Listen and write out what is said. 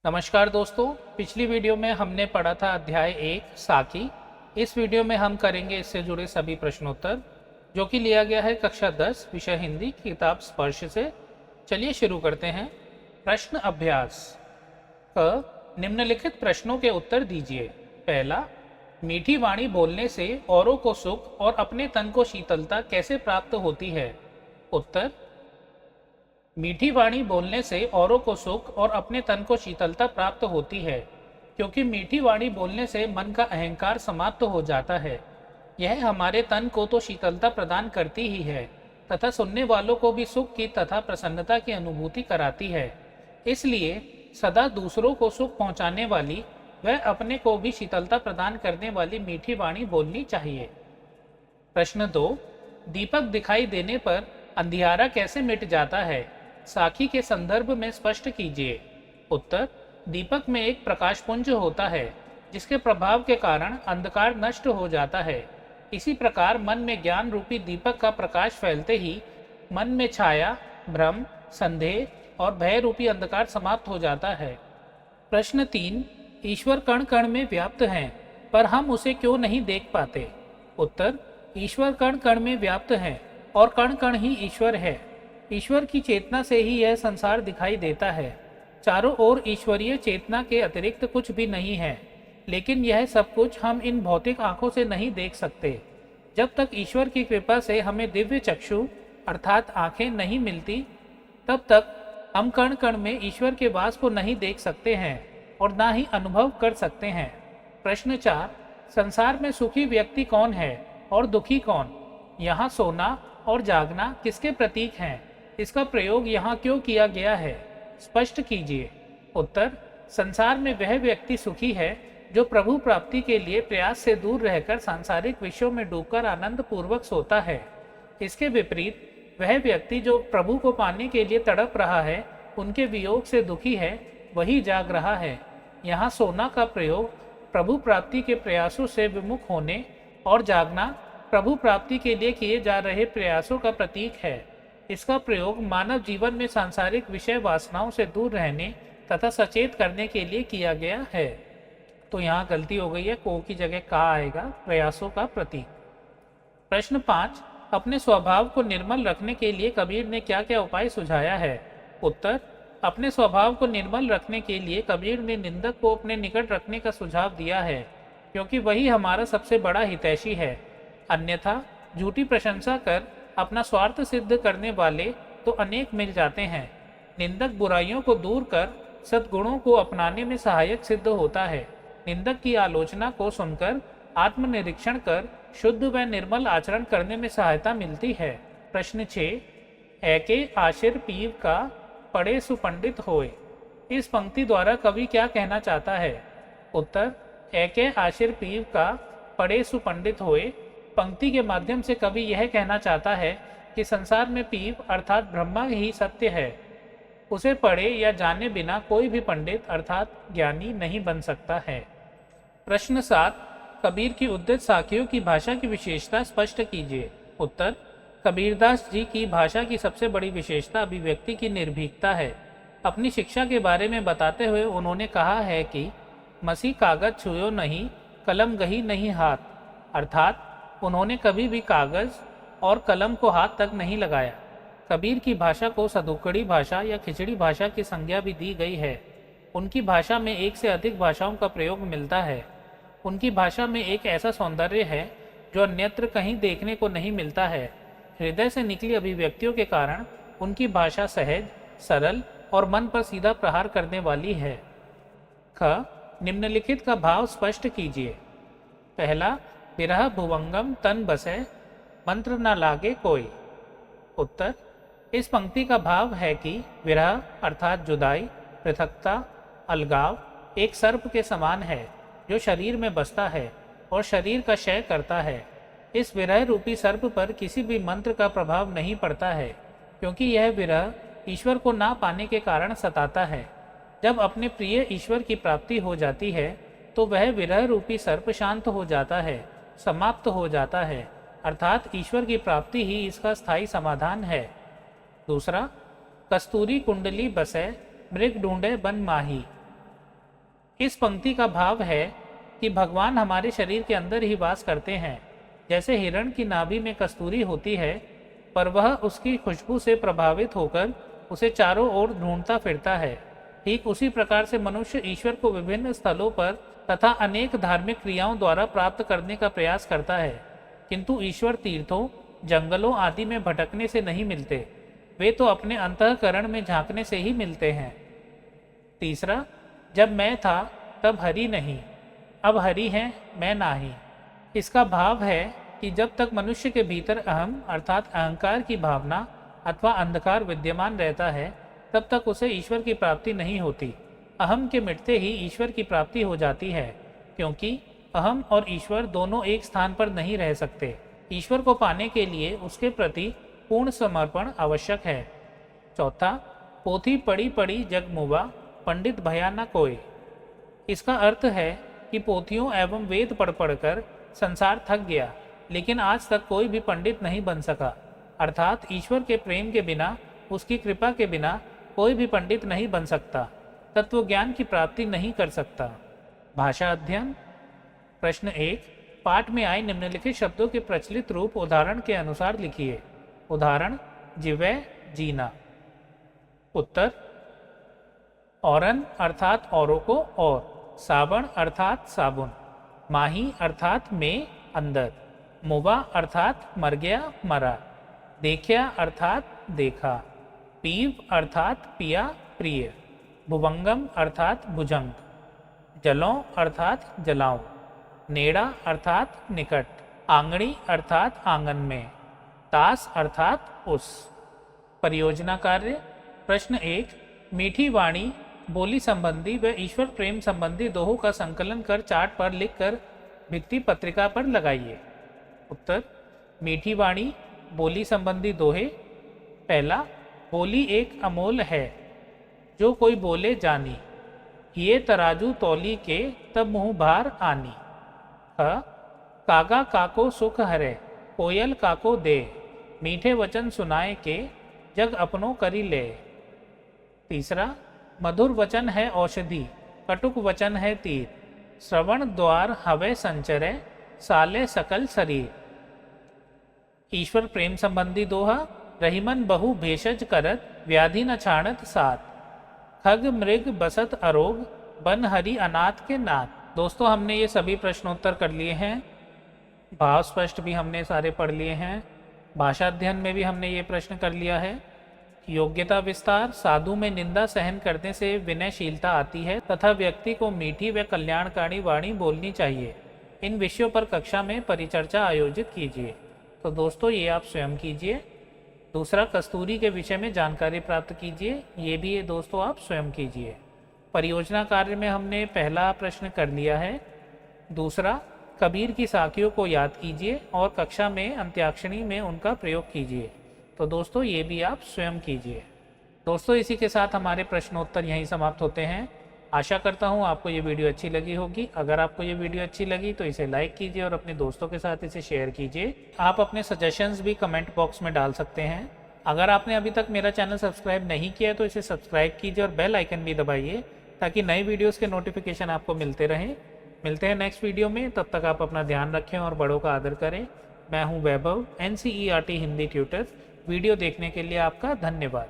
नमस्कार दोस्तों, पिछली वीडियो में हमने पढ़ा था अध्याय 1 साकी। इस वीडियो में हम करेंगे इससे जुड़े सभी प्रश्नोत्तर जो कि लिया गया है कक्षा 10 विषय हिंदी की किताब स्पर्श से। चलिए शुरू करते हैं। प्रश्न अभ्यास क निम्नलिखित प्रश्नों के उत्तर दीजिए। पहला, मीठी वाणी बोलने से औरों को सुख और अपने तन को शीतलता कैसे प्राप्त होती है? उत्तर, मीठी वाणी बोलने से औरों को सुख और अपने तन को शीतलता प्राप्त होती है, क्योंकि मीठी वाणी बोलने से मन का अहंकार समाप्त हो जाता है। यह हमारे तन को तो शीतलता प्रदान करती ही है तथा सुनने वालों को भी सुख की तथा प्रसन्नता की अनुभूति कराती है। इसलिए सदा दूसरों को सुख पहुंचाने वाली व अपने को भी शीतलता प्रदान करने वाली मीठी वाणी बोलनी चाहिए। प्रश्न 2, दीपक दिखाई देने पर अंधियारा कैसे मिट जाता है? साखी के संदर्भ में स्पष्ट कीजिए। उत्तर, दीपक में एक प्रकाशपुंज होता है जिसके प्रभाव के कारण अंधकार नष्ट हो जाता है। इसी प्रकार मन में ज्ञान रूपी दीपक का प्रकाश फैलते ही मन में छाया, भ्रम, संदेह और भय रूपी अंधकार समाप्त हो जाता है। प्रश्न 3, ईश्वर कण कण में व्याप्त हैं पर हम उसे क्यों नहीं देख पाते? उत्तर, ईश्वर कण कण में व्याप्त हैं और कण कण ही ईश्वर है। ईश्वर की चेतना से ही यह संसार दिखाई देता है। चारों ओर ईश्वरीय चेतना के अतिरिक्त कुछ भी नहीं है, लेकिन यह सब कुछ हम इन भौतिक आंखों से नहीं देख सकते। जब तक ईश्वर की कृपा से हमें दिव्य चक्षु अर्थात आंखें नहीं मिलती, तब तक हम कण कण में ईश्वर के वास को नहीं देख सकते हैं और ना ही अनुभव कर सकते हैं। प्रश्न 4, संसार में सुखी व्यक्ति कौन है और दुखी कौन? यहाँ सोना और जागना किसके प्रतीक हैं? इसका प्रयोग यहाँ क्यों किया गया है? स्पष्ट कीजिए। उत्तर, संसार में वह व्यक्ति सुखी है जो प्रभु प्राप्ति के लिए प्रयास से दूर रहकर सांसारिक विषयों में डूबकर आनंद पूर्वक सोता है। इसके विपरीत वह व्यक्ति जो प्रभु को पाने के लिए तड़प रहा है, उनके वियोग से दुखी है, वही जाग रहा है। यहाँ सोना का प्रयोग प्रभु प्राप्ति के प्रयासों से विमुख होने और जागना प्रभु प्राप्ति के लिए किए जा रहे प्रयासों का प्रतीक है। इसका प्रयोग मानव जीवन में सांसारिक विषय वासनाओं से दूर रहने तथा सचेत करने के लिए किया गया है। तो यहाँ गलती हो गई है, को की जगह का आएगा, प्रयासों का प्रतीक। प्रश्न 5, अपने स्वभाव को निर्मल रखने के लिए कबीर ने क्या क्या उपाय सुझाया है? उत्तर, अपने स्वभाव को निर्मल रखने के लिए कबीर ने निंदक को अपने निकट रखने का सुझाव दिया है, क्योंकि वही हमारा सबसे बड़ा हितैषी है। अन्यथा झूठी प्रशंसा कर अपना स्वार्थ सिद्ध करने वाले तो अनेक मिल जाते हैं। निंदक बुराइयों को दूर कर सद्गुणों को अपनाने में सहायक सिद्ध होता है। निंदक की आलोचना को सुनकर आत्मनिरीक्षण कर शुद्ध व निर्मल आचरण करने में सहायता मिलती है। प्रश्न 6, ऐके आशिर पीव का पढ़े सुपंडित होए। इस पंक्ति द्वारा कवि क्या कहना चाहता है? उत्तर, ऐके आशिर पीव का पढ़े सुपंडित होए पंक्ति के माध्यम से कवि यह कहना चाहता है कि संसार में पीव अर्थात ब्रह्मा ही सत्य है। उसे पढ़े या जाने बिना कोई भी पंडित अर्थात ज्ञानी नहीं बन सकता है। प्रश्न 7, कबीर की उद्धृत साखियों की भाषा की विशेषता स्पष्ट कीजिए। उत्तर, कबीरदास जी की भाषा की सबसे बड़ी विशेषता अभिव्यक्ति की निर्भीकता है। अपनी शिक्षा के बारे में बताते हुए उन्होंने कहा है कि मसी कागज छुयो नहीं, कलम गही नहीं हाथ, अर्थात उन्होंने कभी भी कागज और कलम को हाथ तक नहीं लगाया। कबीर की भाषा को सदुकड़ी भाषा या खिचड़ी भाषा की संज्ञा भी दी गई है। उनकी भाषा में एक से अधिक भाषाओं का प्रयोग मिलता है। उनकी भाषा में एक ऐसा सौंदर्य है जो अन्यत्र कहीं देखने को नहीं मिलता है। हृदय से निकली अभिव्यक्तियों के कारण उनकी भाषा सहज, सरल और मन पर सीधा प्रहार करने वाली है। ख, निम्नलिखित का भाव स्पष्ट कीजिए। पहला, विरह भुवंगम तन बसे, मंत्र न लागे कोई। उत्तर, इस पंक्ति का भाव है कि विरह अर्थात जुदाई, पृथकता, अलगाव एक सर्प के समान है जो शरीर में बसता है और शरीर का क्षय करता है। इस विरह रूपी सर्प पर किसी भी मंत्र का प्रभाव नहीं पड़ता है, क्योंकि यह विरह ईश्वर को ना पाने के कारण सताता है। जब अपने प्रिय ईश्वर की प्राप्ति हो जाती है तो वह विरह रूपी सर्प शांत हो जाता है, समाप्त हो जाता है, अर्थात ईश्वर की प्राप्ति ही इसका स्थायी समाधान है। दूसरा, कस्तूरी कुंडली बसे, मृग ढूंढे बन माही। इस पंक्ति का भाव है कि भगवान हमारे शरीर के अंदर ही वास करते हैं। जैसे हिरण की नाभि में कस्तूरी होती है, पर वह उसकी खुशबू से प्रभावित होकर उसे चारों ओर ढूंढता फिरता है, ठीक उसी प्रकार से मनुष्य ईश्वर को विभिन्न स्थलों पर तथा अनेक धार्मिक क्रियाओं द्वारा प्राप्त करने का प्रयास करता है, किंतु ईश्वर तीर्थों, जंगलों आदि में भटकने से नहीं मिलते, वे तो अपने अंतःकरण में झांकने से ही मिलते हैं। तीसरा, जब मैं था तब हरि नहीं, अब हरि है मैं नाही। इसका भाव है कि जब तक मनुष्य के भीतर अहम अर्थात अहंकार की भावना अथवा अंधकार विद्यमान रहता है, तब तक उसे ईश्वर की प्राप्ति नहीं होती। अहम के मिटते ही ईश्वर की प्राप्ति हो जाती है, क्योंकि अहम और ईश्वर दोनों एक स्थान पर नहीं रह सकते। ईश्वर को पाने के लिए उसके प्रति पूर्ण समर्पण आवश्यक है। चौथा, पोथी पढ़ी पढ़ी जग मुवा, पंडित भया न कोय। इसका अर्थ है कि पोथियों एवं वेद पढ़ पढ़कर संसार थक गया, लेकिन आज तक कोई भी पंडित नहीं बन सका। अर्थात ईश्वर के प्रेम के बिना, उसकी कृपा के बिना कोई भी पंडित नहीं बन सकता, तत्व ज्ञान की प्राप्ति नहीं कर सकता। भाषा अध्ययन। प्रश्न 1, पाठ में आए निम्नलिखित शब्दों के प्रचलित रूप उदाहरण के अनुसार लिखिए। उदाहरण, जिवे जीना। उत्तर, औरन अर्थात औरों को और, साबण अर्थात साबुन, माही अर्थात में अंदर, मुवा अर्थात मर गया मरा, देखया अर्थात देखा, पीव अर्थात पिया प्रिय, भुवंगम अर्थात भुजंग, जलों अर्थात जलाओं, नेड़ा अर्थात निकट, आंगड़ी अर्थात आंगन में, तास अर्थात उस। परियोजना कार्य। प्रश्न 1, मीठी वाणी, बोली संबंधी व ईश्वर प्रेम संबंधी दोहों का संकलन कर चार्ट पर लिखकर भित्ति पत्रिका पर लगाइए। उत्तर, मीठी वाणी, बोली संबंधी दोहे। पहला, बोली एक अमोल है, जो कोई बोले जानी, ये तराजू तौली के तब मुँह भार आनी। कागा काको सुख हरे, कोयल काको दे, मीठे वचन सुनाए के जग अपनों करी ले। तीसरा, मधुर वचन है औषधि, कटुक वचन है तीर, श्रवण द्वार हवे संचरे, साले सकल शरीर। ईश्वर प्रेम संबंधी दोहा। रहीमन बहु भेषज करत, व्याधि न छाणत साथ, खग मृग बसत अरोग, बन हरि अनाथ के नाथ। दोस्तों, हमने ये सभी प्रश्नोत्तर कर लिए हैं। भाव स्पष्ट भी हमने सारे पढ़ लिए हैं। भाषा अध्ययन में भी हमने ये प्रश्न कर लिया है। योग्यता विस्तार। साधु में निंदा सहन करने से विनयशीलता आती है तथा व्यक्ति को मीठी व कल्याणकारी वाणी बोलनी चाहिए। इन विषयों पर कक्षा में परिचर्चा आयोजित कीजिए। तो दोस्तों, ये आप स्वयं कीजिए। दूसरा, कस्तूरी के विषय में जानकारी प्राप्त कीजिए, ये भी ये दोस्तों आप स्वयं कीजिए। परियोजना कार्य में हमने पहला प्रश्न कर लिया है। दूसरा, कबीर की साखियों को याद कीजिए और कक्षा में अंत्याक्षरी में उनका प्रयोग कीजिए। तो दोस्तों, ये भी आप स्वयं कीजिए। दोस्तों, इसी के साथ हमारे प्रश्नोत्तर यहीं समाप्त होते हैं। आशा करता हूँ आपको ये वीडियो अच्छी लगी होगी। अगर आपको ये वीडियो अच्छी लगी तो इसे लाइक कीजिए और अपने दोस्तों के साथ इसे शेयर कीजिए। आप अपने सजेशंस भी कमेंट बॉक्स में डाल सकते हैं। अगर आपने अभी तक मेरा चैनल सब्सक्राइब नहीं किया तो इसे सब्सक्राइब कीजिए और बेल आइकन भी दबाइए, ताकि नए वीडियोज़ के नोटिफिकेशन आपको मिलते रहें। मिलते हैं नेक्स्ट वीडियो में। तब तक आप अपना ध्यान रखें और बड़ों का आदर करें। मैं हूं वैभव, NCERT हिंदी ट्यूटर। वीडियो देखने के लिए आपका धन्यवाद।